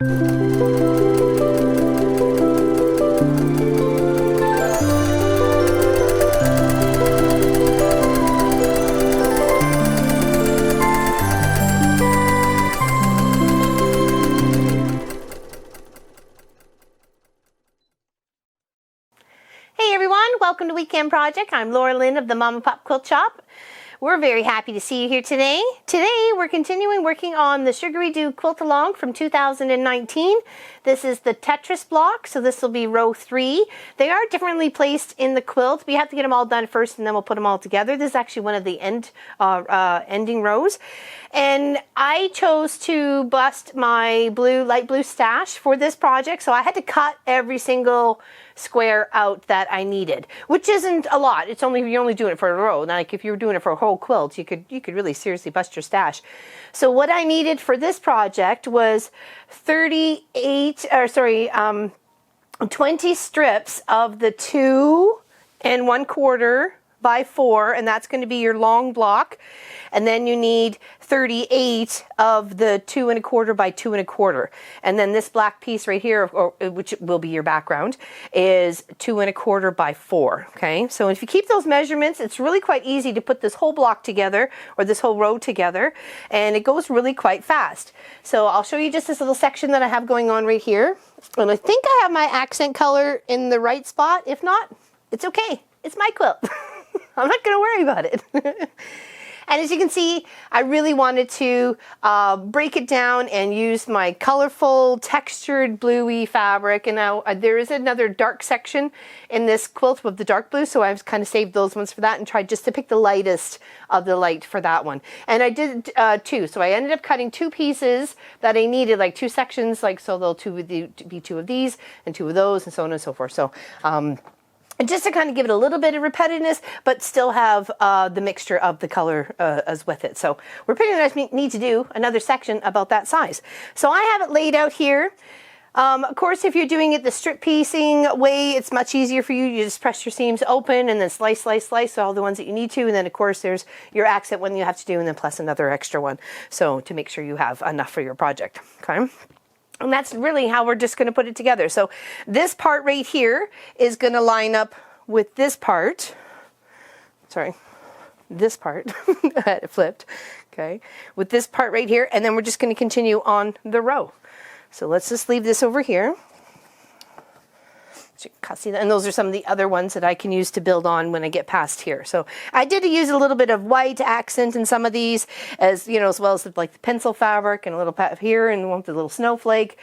Hey everyone, welcome to Weekend Project. I'm Laura Lynn of the Mama Pop Quilt Shop. We're very happy to see you here today. Today we're continuing working on the Sugaridoo Quilt Along from 2019. This is the Tetris block, so this will be row 3. They are differently placed in the quilt. We have to get them all done first and then we'll put them all together. This is actually one of the ending rows. And I chose to bust my light blue stash for this project, so I had to cut every single square out that I needed, which isn't a lot. It's only, you're only doing it for a row. Like if you were doing it for a whole quilt, you could really seriously bust your stash. So what I needed for this project was 20 strips of the 2 1/4 by 4, and that's going to be your long block. And then you need 38 of the 2 1/4 by 2 1/4. And then this black piece right here, which will be your background, is 2 1/4 by 4. Okay, so if you keep those measurements, it's really quite easy to put this whole block together, or this whole row together, and it goes really quite fast. So I'll show you just this little section that I have going on right here. And I think I have my accent color in the right spot. If not, it's okay. It's my quilt. I'm not going to worry about it. And as you can see, I really wanted to break it down and use my colorful, textured, bluey fabric. And now there is another dark section in this quilt with the dark blue, so I've kind of saved those ones for that and tried just to pick the lightest of the light for that one. And I did 2, so I ended up cutting 2 pieces that I needed, like 2 sections, like so they'll be 2 of these and 2 of those, and so on and so forth. So and just to kind of give it a little bit of repetitiveness, but still have the mixture of the color as with it. So we're pretty much need to do another section about that size. So I have it laid out here. Of course, if you're doing it the strip piecing way, it's much easier for you. You just press your seams open and then slice, slice, slice all the ones that you need to. And then, of course, there's your accent one you have to do, and then plus another extra one. So to make sure you have enough for your project. Okay. And that's really how we're just going to put it together. So this part right here is going to line up with this part. Sorry, this part. I had it flipped. Okay, with this part right here, and then we're just going to continue on the row. So let's just leave this over here. So you can see that, and those are some of the other ones that I can use to build on when I get past here. So I did use a little bit of white accent in some of these, as you know, as well as like the pencil fabric and a little pat here and one with the little snowflake.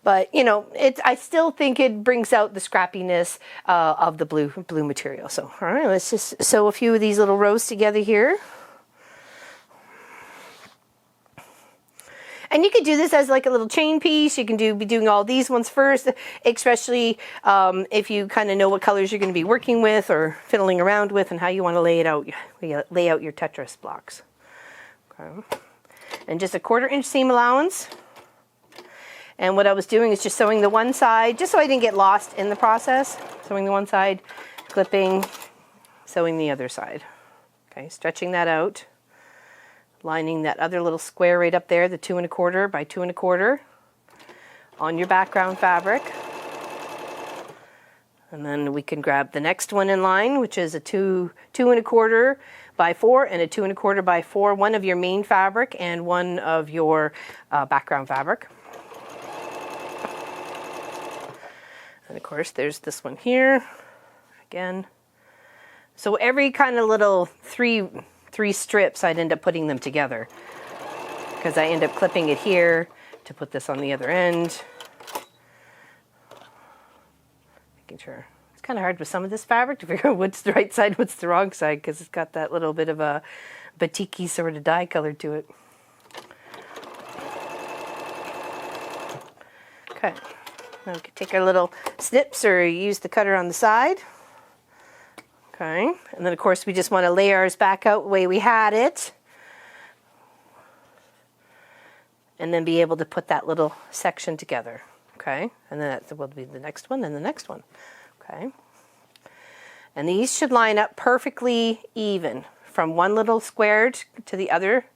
But you know, I still think it brings out the scrappiness of the blue material. So all right, let's just sew a few of these little rows together here. And you could do this as like a little chain piece. You can be doing all these ones first, especially if you kind of know what colors you're going to be working with or fiddling around with and how you want to lay it out. Lay out your Tetris blocks. Okay. And just a 1/4 inch seam allowance. And what I was doing is just sewing the one side, just so I didn't get lost in the process. Sewing the one side, clipping, sewing the other side. Okay, stretching that out. Lining that other little square right up there, the 2 1/4 by 2 1/4 on your background fabric. And then we can grab the next one in line, which is a 2 1/4 by 4 and a 2 1/4 by 4, one of your main fabric and one of your background fabric. And of course there's this one here again. So every kind of little three strips, I'd end up putting them together because I end up clipping it here to put this on the other end. Making sure. It's kind of hard with some of this fabric to figure out what's the right side, what's the wrong side, because it's got that little bit of a batik-y sort of dye color to it. Okay, now we can take our little snips or use the cutter on the side. Okay, and then of course we just want to lay ours back out the way we had it. And then be able to put that little section together. Okay, and then that will be the next one and the next one. Okay, and these should line up perfectly even from one little square to the other.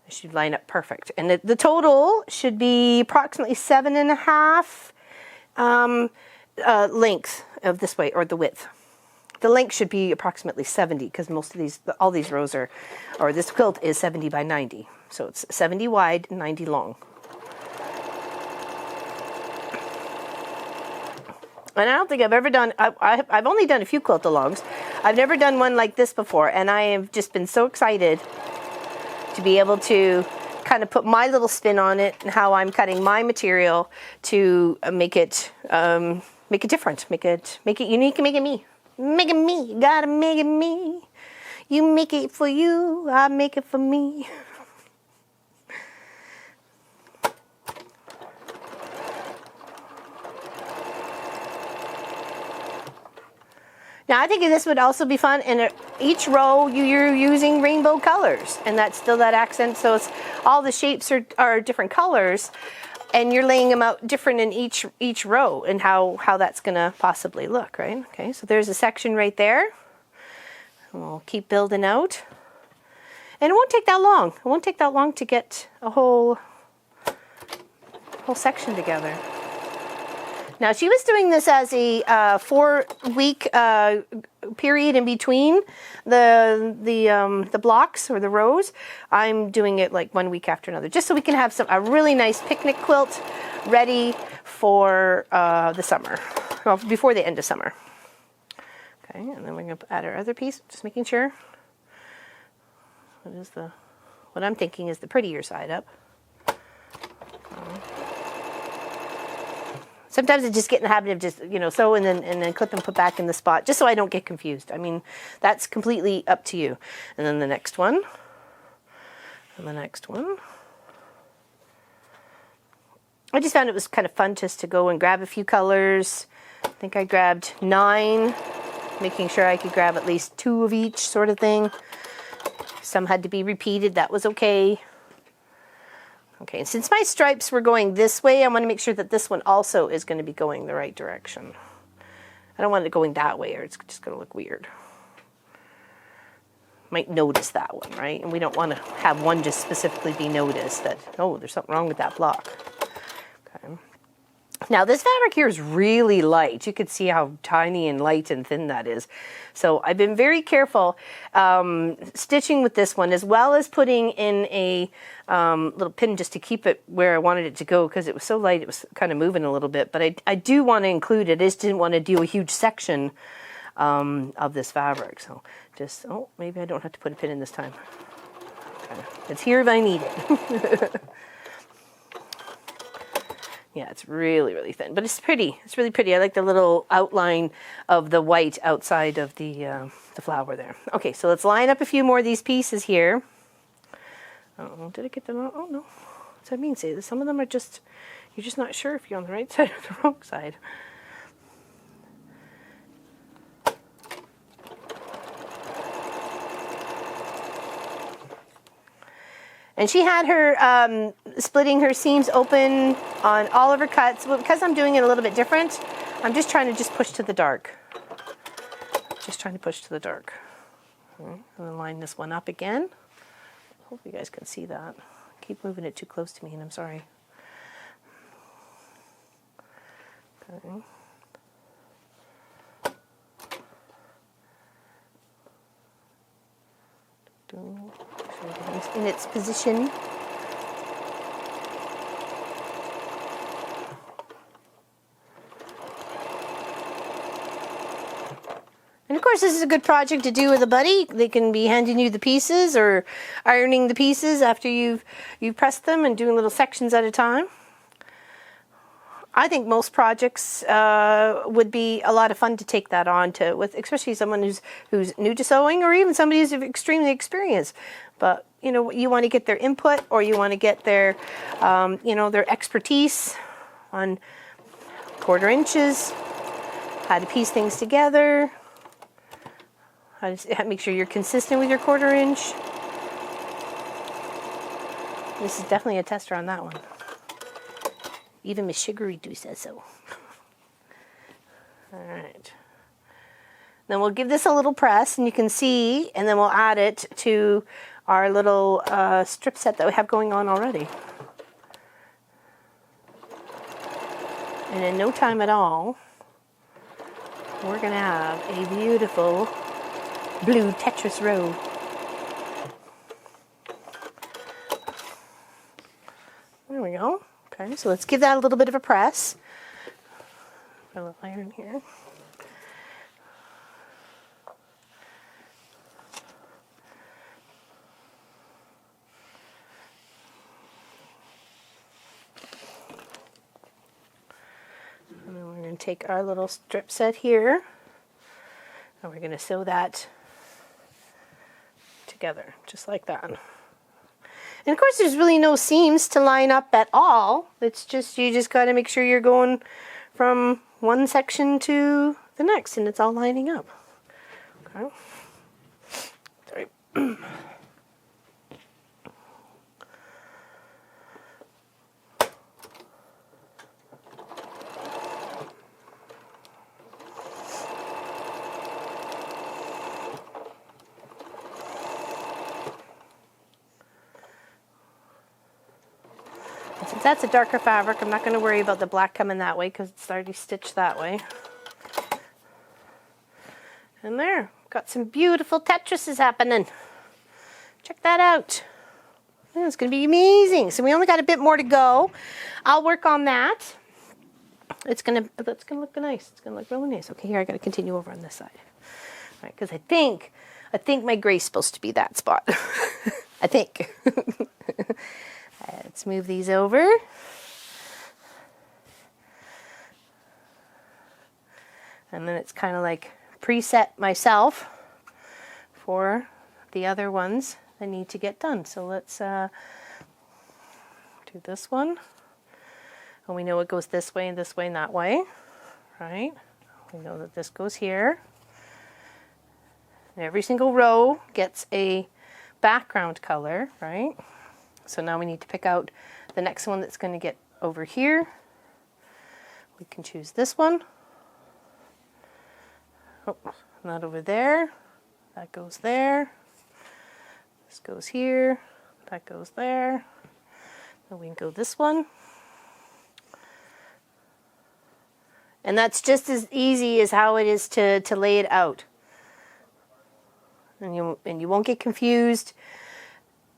It should line up perfect. And the total should be approximately 7.5 length of this way, or the width. The length should be approximately 70 because most of these, all these rows are, or this quilt is 70 by 90. So it's 70 wide, 90 long. And I don't think I've ever done, I've only done a few quilt-alongs. I've never done one like this before, and I have just been so excited to be able to kind of put my little spin on it and how I'm cutting my material to make it different, make it unique, and make it me. Make it me, you gotta make it me. You make it for you, I make it for me. Now I think this would also be fun, and each row you're using rainbow colors, and that's still that accent, so it's all the shapes are different colors, and you're laying them out different in each row, and how that's gonna possibly look, right? Okay, so there's a section right there. And we'll keep building out, and it won't take that long. It won't take that long to get a whole section together. Now she was doing this as a 4-week period in between the blocks or the rows. I'm doing it like 1 week after another, just so we can have a really nice picnic quilt ready for the summer, well, before the end of summer. Okay, and then we're going to add our other piece, just making sure. What I'm thinking is the prettier side up. Sometimes I just get in the habit of just, sew and then clip and put back in the spot, just so I don't get confused. I mean, that's completely up to you. And then the next one, and the next one. I just found it was kind of fun just to go and grab a few colors. I think I grabbed 9, making sure I could grab at least 2 of each sort of thing. Some had to be repeated, that was okay. Okay, and since my stripes were going this way, I want to make sure that this one also is going to be going the right direction. I don't want it going that way, or it's just going to look weird. Might notice that one, right? And we don't want to have one just specifically be noticed that, oh, there's something wrong with that block. Okay. Now this fabric here is really light. You can see how tiny and light and thin that is. So I've been very careful stitching with this one, as well as putting in a little pin just to keep it where I wanted it to go, because it was so light it was kind of moving a little bit. But I do want to include it. I just didn't want to do a huge section of this fabric. So just, oh, maybe I don't have to put a pin in this time. Okay. It's here if I need it. Yeah, it's really, really thin, but it's pretty. It's really pretty. I like the little outline of the white outside of the flower there. Okay, so let's line up a few more of these pieces here. Oh, did I get them all? Oh, no. What's that mean? Say, some of them are just, you're just not sure if you're on the right side or the wrong side. And she had her splitting her seams open on all of her cuts. Well, because I'm doing it a little bit different, I'm just trying to push to the dark. Just trying to push to the dark. And then line this one up again. Hope you guys can see that. I keep moving it too close to me, and I'm sorry. Okay. In its position. And of course, this is a good project to do with a buddy. They can be handing you the pieces or ironing the pieces after you've pressed them, and doing little sections at a time. I think most projects would be a lot of fun to take that on to, with especially someone who's new to sewing, or even somebody who's extremely experienced. But you want to get their input, or you want to get their their expertise on 1/4 inches, how to piece things together, how to make sure you're consistent with your 1/4 inch. This is definitely a tester on that one. Even Miss Sugaridoo says so. All right. Then we'll give this a little press, and you can see, and then we'll add it to our little strip set that we have going on already. And in no time at all, we're going to have a beautiful blue Tetris row. There we go. Okay, so let's give that a little bit of a press. Put a little iron here. And then we're going to take our little strip set here, and we're going to sew that together, just like that. And of course, there's really no seams to line up at all. It's just, you just got to make sure you're going from one section to the next, and it's all lining up. Okay. Sorry. Since that's a darker fabric, I'm not going to worry about the black coming that way because it's already stitched that way. And there, got some beautiful Tetrises happening. Check that out. Yeah, it's going to be amazing. So we only got a bit more to go. I'll work on that. That's going to look nice. It's going to look really nice. Okay, here I got to continue over on this side. All right, because I think my gray's supposed to be that spot. I think. Let's move these over. And then it's kind of like preset myself for the other ones that need to get done. So let's do this one. And we know it goes this way, and that way, right? We know that this goes here. And every single row gets a background color, right? So now we need to pick out the next one that's going to get over here. We can choose this one. Oh, not over there. That goes there. This goes here. That goes there. Then we can go this one. And that's just as easy as how it is to lay it out. And you won't get confused.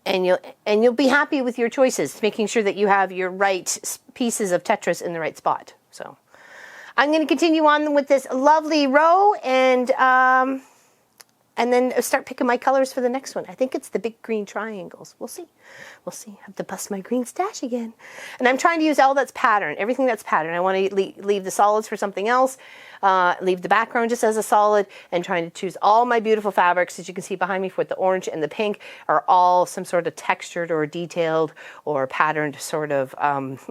And you'll be happy with your choices, making sure that you have your right pieces of Tetris in the right spot. So I'm going to continue on with this lovely row and then start picking my colors for the next one. I think it's the big green triangles. We'll see. We'll see. I have to bust my green stash again. And I'm trying to use all that's pattern, everything that's pattern. I want to leave the solids for something else, leave the background just as a solid, and trying to choose all my beautiful fabrics, as you can see behind me, with the orange and the pink, are all some sort of textured or detailed or patterned sort of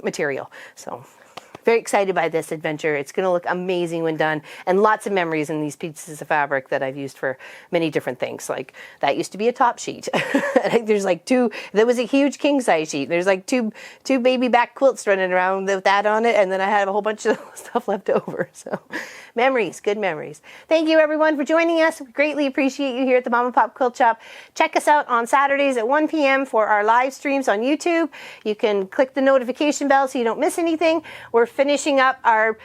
material. So very excited by this adventure. It's going to look amazing when done, and lots of memories in these pieces of fabric that I've used for many different things. Like that used to be a top sheet. I think there's like two. There was a huge king size sheet. There's like two baby back quilts running around with that on it, and then I have a whole bunch of stuff left over. So memories, good memories. Thank you everyone for joining us. We greatly appreciate you here at the Mom and Pop Quilt Shop. Check us out on Saturdays at 1 p.m. for our live streams on YouTube. You can click the notification bell so you don't miss anything. We're finishing up our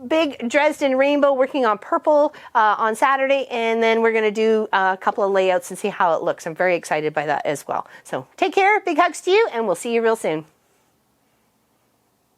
big Dresden rainbow, working on purple on Saturday, and then we're going to do a couple of layouts and see how it looks. I'm very excited by that as well. So take care, big hugs to you, and we'll see you real soon.